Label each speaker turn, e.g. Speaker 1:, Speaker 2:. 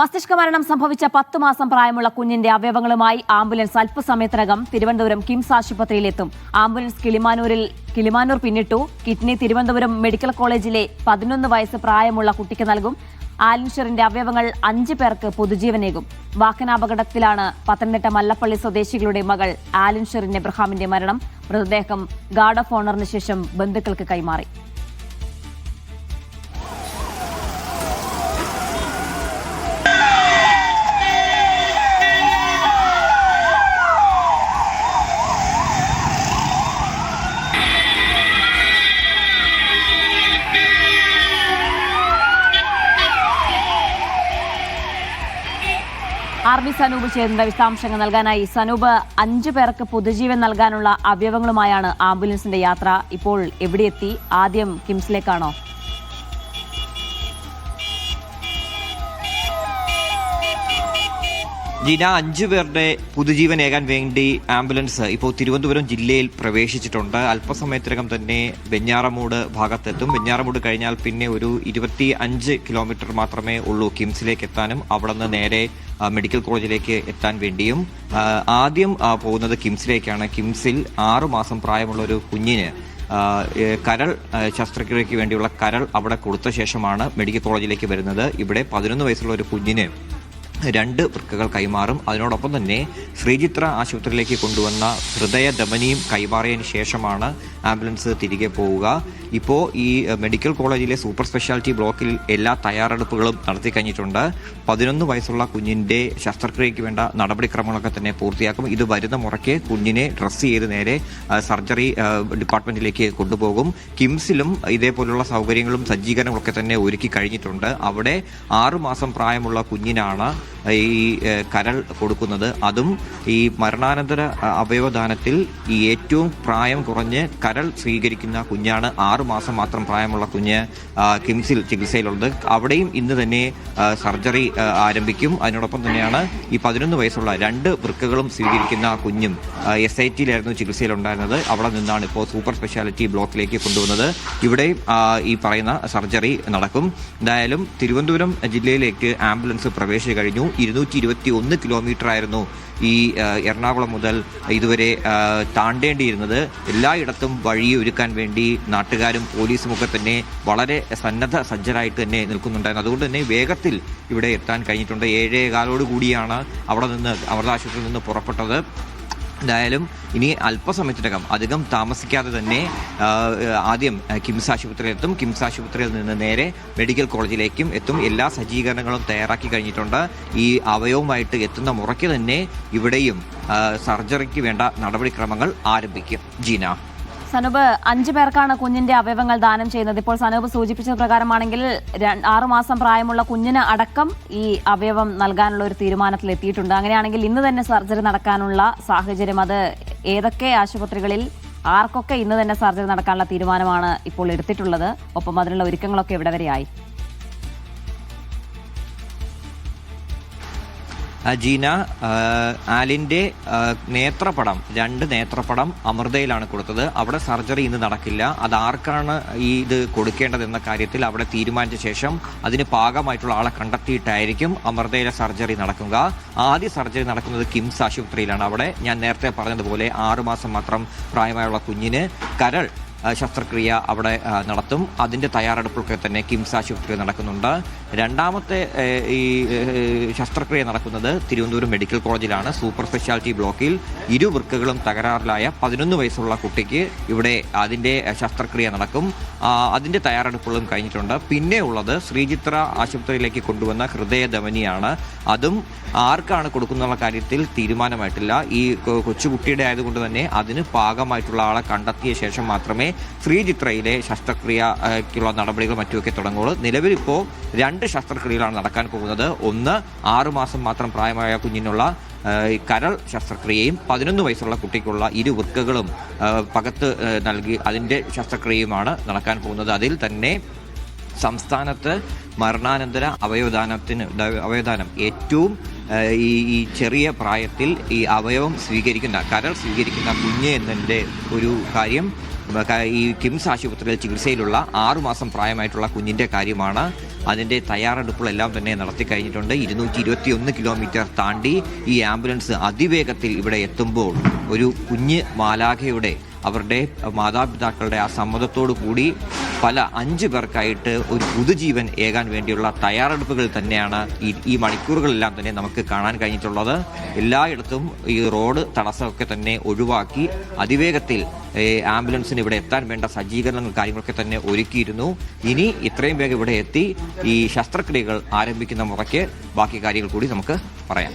Speaker 1: മസ്തിഷ്ക മരണം സംഭവിച്ച 10 മാസം പ്രായമുള്ള കുഞ്ഞിന്റെ അവയവങ്ങളുമായി ആംബുലൻസ് അല്പസമയത്തിനകം തിരുവനന്തപുരം കിംസ് ആശുപത്രിയിലെത്തും. ആംബുലൻസ് കിളിമാനൂർ പിന്നിട്ടു. കിഡ്നി തിരുവനന്തപുരം മെഡിക്കൽ കോളേജിലെ 11 വയസ്സ് പ്രായമുള്ള കുട്ടിക്ക് നൽകും. ആലിൻഷറിന്റെ അവയവങ്ങൾ 5 പേർക്ക് പൊതുജീവനേകും. വാഹനാപകടത്തിലാണ് പത്തനംതിട്ട മല്ലപ്പള്ളി സ്വദേശികളുടെ മകൾ ആലിൻഷറിൻ എബ്രഹാമിന്റെ മരണം. മൃതദേഹം ഗാർഡ് ഓഫ് ഓണറിന് ശേഷം ബന്ധുക്കൾക്ക് കൈമാറി. ആർ ബി സനൂപ് ചേരുന്ന വിശദാംശങ്ങൾ നൽകാനായി. സനൂപ്, 5 പേർക്ക് പൊതുജീവൻ നൽകാനുള്ള അവയവങ്ങളുമായാണ് ആംബുലൻസിന്റെ യാത്ര. ഇപ്പോൾ എവിടെയെത്തി? ആദ്യം കിംസിലേക്കാണോ?
Speaker 2: ജീന, 5 പേരുടെ പുതുജീവനേകാൻ വേണ്ടി ആംബുലൻസ് ഇപ്പോൾ തിരുവനന്തപുരം ജില്ലയിൽ പ്രവേശിച്ചിട്ടുണ്ട്. അല്പസമയത്തിനകം തന്നെ വെഞ്ഞാറമൂട് ഭാഗത്തെത്തും. വെഞ്ഞാറമൂട് കഴിഞ്ഞാൽ പിന്നെ ഒരു 25 കിലോമീറ്റർ മാത്രമേ ഉള്ളൂ കിംസിലേക്ക് എത്താനും അവിടെ നിന്ന് നേരെ മെഡിക്കൽ കോളേജിലേക്ക് എത്താൻ വേണ്ടിയും. ആദ്യം പോകുന്നത് കിംസിലേക്കാണ്. കിംസിൽ 6 മാസം പ്രായമുള്ള ഒരു കുഞ്ഞിന് കരൾ ശസ്ത്രക്രിയയ്ക്ക് വേണ്ടിയുള്ള കരൾ അവിടെ കൊടുത്ത ശേഷമാണ് മെഡിക്കൽ കോളേജിലേക്ക് വരുന്നത്. ഇവിടെ 11 വയസ്സുള്ള ഒരു കുഞ്ഞിന് 2 വൃക്കകൾ കൈമാറും. അതിനോടൊപ്പം തന്നെ ശ്രീചിത്ര ആശുപത്രിയിലേക്ക് കൊണ്ടുവന്ന ഹൃദയധമനിയും കൈമാറിയതിന് ശേഷമാണ് ആംബുലൻസ് തിരികെ പോവുക. ഇപ്പോൾ ഈ മെഡിക്കൽ കോളേജിലെ സൂപ്പർ സ്പെഷ്യാലിറ്റി ബ്ലോക്കിൽ എല്ലാ തയ്യാറെടുപ്പുകളും നടത്തി കഴിഞ്ഞിട്ടുണ്ട്. 11 വയസ്സുള്ള കുഞ്ഞിൻ്റെ ശസ്ത്രക്രിയയ്ക്ക് വേണ്ട നടപടിക്രമങ്ങളൊക്കെ തന്നെ പൂർത്തിയാക്കും. ഇത് വരുന്ന മുറയ്ക്ക് കുഞ്ഞിനെ ഡ്രസ്സ് ചെയ്ത് നേരെ സർജറി ഡിപ്പാർട്ട്മെന്റിലേക്ക് കൊണ്ടുപോകും. കിംസിലും ഇതേപോലുള്ള സൗകര്യങ്ങളും സജ്ജീകരണങ്ങളൊക്കെ തന്നെ ഒരുക്കി കഴിഞ്ഞിട്ടുണ്ട്. അവിടെ 6 മാസം പ്രായമുള്ള കുഞ്ഞിനാണ് ഈ കരൾ കൊടുക്കുന്നത്. അതും ഈ മരണാനന്തര അവയവദാനത്തിൽ ഈ ഏറ്റവും പ്രായം കുറഞ്ഞ് കരൾ സ്വീകരിക്കുന്ന കുഞ്ഞാണ്. 6 മാസം മാത്രം പ്രായമുള്ള കുഞ്ഞ് കിംസിൽ ചികിത്സയിലുള്ളത്. അവിടെയും ഇന്ന് തന്നെ സർജറി ആരംഭിക്കും. അതിനോടൊപ്പം തന്നെയാണ് ഈ 11 വയസ്സുള്ള 2 വൃക്കകളും സ്വീകരിക്കുന്ന കുഞ്ഞും SITയിലായിരുന്നു ചികിത്സയിലുണ്ടായിരുന്നത്. അവിടെ നിന്നാണ് ഇപ്പോൾ സൂപ്പർ സ്പെഷ്യാലിറ്റി ബ്ലോക്കിലേക്ക് കൊണ്ടുവന്നത്. ഇവിടെ ഈ പറയുന്ന സർജറി നടക്കും. എന്തായാലും തിരുവനന്തപുരം ജില്ലയിലേക്ക് ആംബുലൻസ് പ്രവേശിച്ചു കഴിഞ്ഞു. 221 കിലോമീറ്റർ ആയിരുന്നു ഈ എറണാകുളം മുതൽ ഇതുവരെ താണ്ടേണ്ടിയിരുന്നത്. എല്ലായിടത്തും വഴി ഒരുക്കാൻ വേണ്ടി നാട്ടുകാരും പോലീസും ഒക്കെ തന്നെ വളരെ സജ്ജരായിട്ട് തന്നെ നിൽക്കുന്നുണ്ടായിരുന്നു. അതുകൊണ്ട് തന്നെ വേഗത്തിൽ ഇവിടെ എത്താൻ കഴിഞ്ഞിട്ടുണ്ട്. 7:15 കൂടിയാണ് അവിടെ നിന്ന് അമൃത ആശുപത്രിയിൽ നിന്ന് പുറപ്പെട്ടത്. എന്തായാലും ഇനി അല്പസമയത്തിനകം അധികം താമസിക്കാതെ തന്നെ ആദ്യം കിംസ് ആശുപത്രിയിലെത്തും. കിംസ് ആശുപത്രിയിൽ നിന്ന് നേരെ മെഡിക്കൽ കോളേജിലേക്കും എത്തും. എല്ലാ സജ്ജീകരണങ്ങളും തയ്യാറാക്കി കഴിഞ്ഞിട്ടുണ്ട്. ഈ അവയവുമായിട്ട് എത്തുന്ന മുറയ്ക്ക് തന്നെ ഇവിടെയും സർജറിക്ക് വേണ്ട നടപടിക്രമങ്ങൾ ആരംഭിക്കും. ജീന,
Speaker 1: സനൂപ്, 5 പേർക്കാണ് കുഞ്ഞിന്റെ അവയവങ്ങൾ ദാനം ചെയ്യുന്നത്. ഇപ്പോൾ സനൂപ് സൂചിപ്പിച്ച പ്രകാരമാണെങ്കിൽ 6 മാസം പ്രായമുള്ള കുഞ്ഞിന് അടക്കം ഈ അവയവം നൽകാനുള്ള ഒരു തീരുമാനത്തിൽ എത്തിയിട്ടുണ്ട്. അങ്ങനെയാണെങ്കിൽ ഇന്ന് തന്നെ സർജറി നടക്കാനുള്ള സാഹചര്യം, അത് ഏതൊക്കെ ആശുപത്രികളിൽ ആർക്കൊക്കെ ഇന്ന് തന്നെ സർജറി നടക്കാനുള്ള തീരുമാനമാണ് ഇപ്പോൾ എടുത്തിട്ടുള്ളത്? ഒപ്പം അതിനുള്ള ഒരുക്കങ്ങളൊക്കെ എവിടെ വരെയായി?
Speaker 2: ജീന, ആലിൻ്റെ നേത്രപടം 2 നേത്രപടം അമൃതയിലാണ് കൊടുത്തത്. അവിടെ സർജറി ഇന്ന് നടക്കില്ല. അതാർക്കാണ് ഇത് കൊടുക്കേണ്ടതെന്ന കാര്യത്തിൽ അവിടെ തീരുമാനിച്ച ശേഷം അതിന് പാകമായിട്ടുള്ള ആളെ കണ്ടെത്തിയിട്ടായിരിക്കും അമൃതയിലെ സർജറി നടക്കുക. ആദ്യ സർജറി നടക്കുന്നത് കിംസ് ആശുപത്രിയിലാണ്. അവിടെ ഞാൻ നേരത്തെ പറഞ്ഞതുപോലെ 6 മാസം മാത്രം പ്രായമായുള്ള കുഞ്ഞിന് കരൾ ശസ്ത്രക്രിയ അവിടെ നടത്തും. അതിൻ്റെ തയ്യാറെടുപ്പൊക്കെ തന്നെ കിംസ് ആശുപത്രിയിൽ നടക്കുന്നുണ്ട്. രണ്ടാമത്തെ ഈ ശസ്ത്രക്രിയ നടക്കുന്നത് തിരുവനന്തപുരം മെഡിക്കൽ കോളേജിലാണ്. സൂപ്പർ സ്പെഷ്യാലിറ്റി ബ്ലോക്കിൽ 2 വൃക്കകളും തകരാറിലായ 11 വയസ്സുള്ള കുട്ടിക്ക് ഇവിടെ അതിൻ്റെ ശസ്ത്രക്രിയ നടക്കും. അതിൻ്റെ തയ്യാറെടുപ്പുകളും കഴിഞ്ഞിട്ടുണ്ട്. പിന്നെ ഉള്ളത് ശ്രീചിത്ര ആശുപത്രിയിലേക്ക് കൊണ്ടുവന്ന ഹൃദയധമനിയാണ്. അതും ആർക്കാണ് കൊടുക്കുന്ന കാര്യത്തിൽ തീരുമാനമായിട്ടില്ല. ഈ കൊച്ചുകുട്ടിയുടെ ആയതുകൊണ്ട് തന്നെ അതിന് പാകമായിട്ടുള്ള ആളെ കണ്ടെത്തിയ ശേഷം മാത്രമേ ശ്രീചിത്രയിലെ ശസ്ത്രക്രിയക്കുള്ള നടപടികൾ മറ്റുമൊക്കെ തുടങ്ങുള്ളൂ. നിലവിലിപ്പോൾ 2 ശസ്ത്രക്രിയകളാണ് നടക്കാൻ പോകുന്നത്. ഒന്ന് 6 മാസം മാത്രം പ്രായമായ കുഞ്ഞിനുള്ള കരൾ ശസ്ത്രക്രിയയും 11 വയസ്സുള്ള കുട്ടിക്കുള്ള 2 വൃക്കകളും പകത്ത് നൽകി അതിൻ്റെ ശസ്ത്രക്രിയയുമാണ് നടക്കാൻ പോകുന്നത്. അതിൽ തന്നെ സംസ്ഥാനത്ത് മരണാനന്തര അവയവദാനം ഏറ്റവും ഈ ചെറിയ പ്രായത്തിൽ ഈ അവയവം സ്വീകരിക്കുന്ന കരൾ സ്വീകരിക്കുന്ന കുഞ്ഞ് എന്നതിൻ്റെ ഒരു കാര്യം ഈ കിംസ് ആശുപത്രിയിൽ ചികിത്സയിലുള്ള 6 മാസം പ്രായമായിട്ടുള്ള കുഞ്ഞിന്റെ കാര്യമാണ്. അതിന്റെ തയ്യാറെടുപ്പുകളെല്ലാം തന്നെ നടത്തി കഴിഞ്ഞിട്ടുണ്ട്. 221 കിലോമീറ്റർ താണ്ടി ഈ ആംബുലൻസ് അതിവേഗത്തിൽ ഇവിടെ എത്തുമ്പോൾ ഒരു കുഞ്ഞ് മാലാഖയുടെ അവരുടെ മാതാപിതാക്കളുടെ ആ സമ്മതത്തോടു കൂടി 5 പേർക്കായിട്ട് ഒരു പുതുജീവൻ ഏകാൻ വേണ്ടിയുള്ള തയ്യാറെടുപ്പുകൾ തന്നെയാണ് ഈ മണിക്കൂറുകളെല്ലാം തന്നെ നമുക്ക് കാണാൻ കഴിഞ്ഞിട്ടുള്ളത്. എല്ലായിടത്തും ഈ റോഡ് തടസ്സമൊക്കെ തന്നെ ഒഴിവാക്കി അതിവേഗത്തിൽ ആംബുലൻസിന് ഇവിടെ എത്താൻ വേണ്ട സജ്ജീകരണങ്ങൾ കാര്യങ്ങളൊക്കെ തന്നെ ഒരുക്കിയിരുന്നു. ഇനി ഇത്രയും വേഗം ഇവിടെ എത്തി ഈ ശസ്ത്രക്രിയകൾ ആരംഭിക്കുന്ന മുറയ്ക്ക് ബാക്കി കാര്യങ്ങൾ കൂടി നമുക്ക് പറയാം.